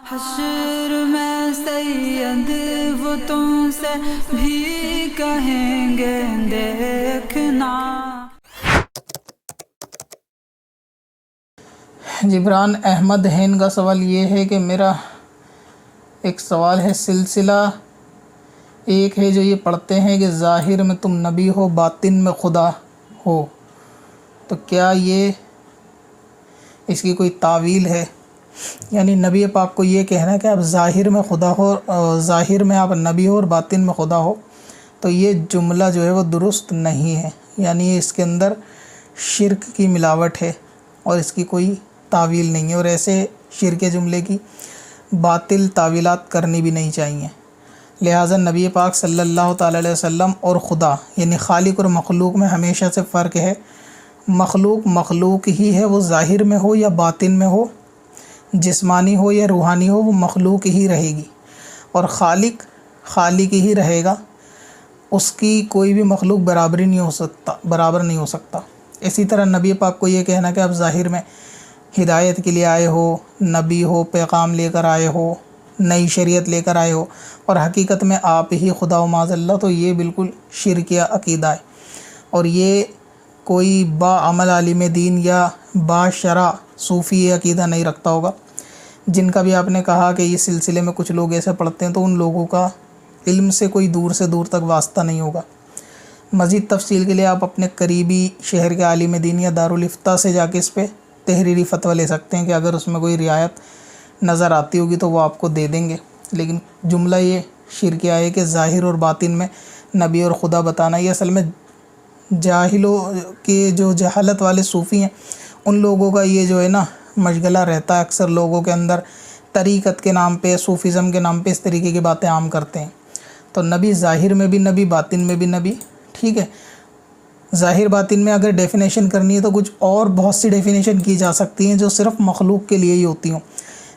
حشر میں سید وہ تم سے بھی کہیں گے دیکھنا۔ جبران احمد ہین کا سوال یہ ہے کہ میرا ایک سوال ہے، سلسلہ ایک ہے جو یہ پڑھتے ہیں کہ ظاہر میں تم نبی ہو باطن میں خدا ہو، تو کیا یہ اس کی کوئی تعویل ہے؟ یعنی نبی پاک کو یہ کہنا کہ آپ ظاہر میں خدا ہو، ظاہر میں آپ نبی ہو اور باطن میں خدا ہو، تو یہ جملہ جو ہے وہ درست نہیں ہے، یعنی اس کے اندر شرک کی ملاوٹ ہے اور اس کی کوئی تعویل نہیں ہے، اور ایسے شرک جملے کی باطل تعویلات کرنی بھی نہیں چاہیے۔ لہٰذا نبی پاک صلی اللہ تعالیٰ علیہ وسلم اور خدا یعنی خالق اور مخلوق میں ہمیشہ سے فرق ہے۔ مخلوق مخلوق ہی ہے، وہ ظاہر میں ہو یا باطن میں ہو، جسمانی ہو یا روحانی ہو، وہ مخلوق ہی رہے گی، اور خالق خالق ہی رہے گا، اس کی کوئی بھی مخلوق برابر نہیں ہو سکتا۔ اسی طرح نبی پاک کو یہ کہنا کہ آپ ظاہر میں ہدایت کے لیے آئے ہو، نبی ہو، پیغام لے کر آئے ہو، نئی شریعت لے کر آئے ہو، اور حقیقت میں آپ ہی خدا و معاذ اللہ، تو یہ بالکل شرکیہ عقیدہ ہے، اور یہ کوئی با عمل عالم دین یا با شرع صوفی عقیدہ نہیں رکھتا ہوگا۔ جن کا بھی آپ نے کہا کہ اس سلسلے میں کچھ لوگ ایسے پڑھتے ہیں، تو ان لوگوں کا علم سے کوئی دور سے دور تک واسطہ نہیں ہوگا۔ مزید تفصیل کے لیے آپ اپنے قریبی شہر کے عالم دین یا دارالافتاء سے جا کے اس پہ تحریری فتویٰ لے سکتے ہیں کہ اگر اس میں کوئی رعایت نظر آتی ہوگی تو وہ آپ کو دے دیں گے، لیکن جملہ یہ شرکیہ ہے کہ ظاہر اور باطن میں نبی اور خدا بتانا، یہ اصل میں جاہلوں کے جو جہالت والے صوفی ہیں ان لوگوں کا یہ جو ہے نا مشغلہ رہتا ہے، اکثر لوگوں کے اندر طریقت کے نام پہ، صوفیزم کے نام پہ اس طریقے کی باتیں عام کرتے ہیں۔ تو نبی ظاہر میں بھی نبی، باطن میں بھی نبی، ٹھیک ہے۔ ظاہر باطن میں اگر ڈیفینیشن کرنی ہے تو کچھ اور بہت سی ڈیفینیشن کی جا سکتی ہیں جو صرف مخلوق کے لیے ہی ہوتی ہوں،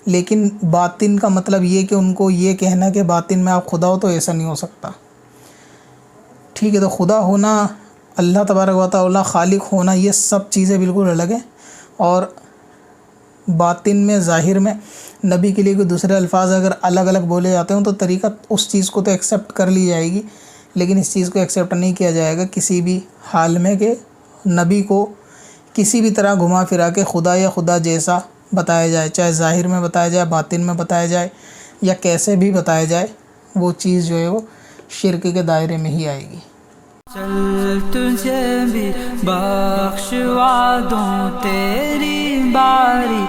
لیکن باطن کا مطلب یہ کہ ان کو یہ کہنا کہ باطن میں آپ خدا ہو، تو ایسا نہیں ہو سکتا، ٹھیک ہے۔ تو خدا ہونا، اللہ تبارک و تعالیٰ خالق ہونا، یہ سب چیزیں بالکل الگ ہیں، اور باطن میں ظاہر میں نبی کے لیے کوئی دوسرے الفاظ اگر الگ الگ بولے جاتے ہوں تو طریقہ اس چیز کو تو ایکسیپٹ کر لی جائے گی، لیکن اس چیز کو ایکسیپٹ نہیں کیا جائے گا کسی بھی حال میں کہ نبی کو کسی بھی طرح گھما پھرا کے خدا یا خدا جیسا بتایا جائے، چاہے ظاہر میں بتایا جائے، باطن میں بتایا جائے، یا کیسے بھی بتایا جائے، وہ چیز جو ہے وہ شرک کے دائرے میں ہی آئے گی۔ چل تجھے بھی بخشوا دوں، تیری باری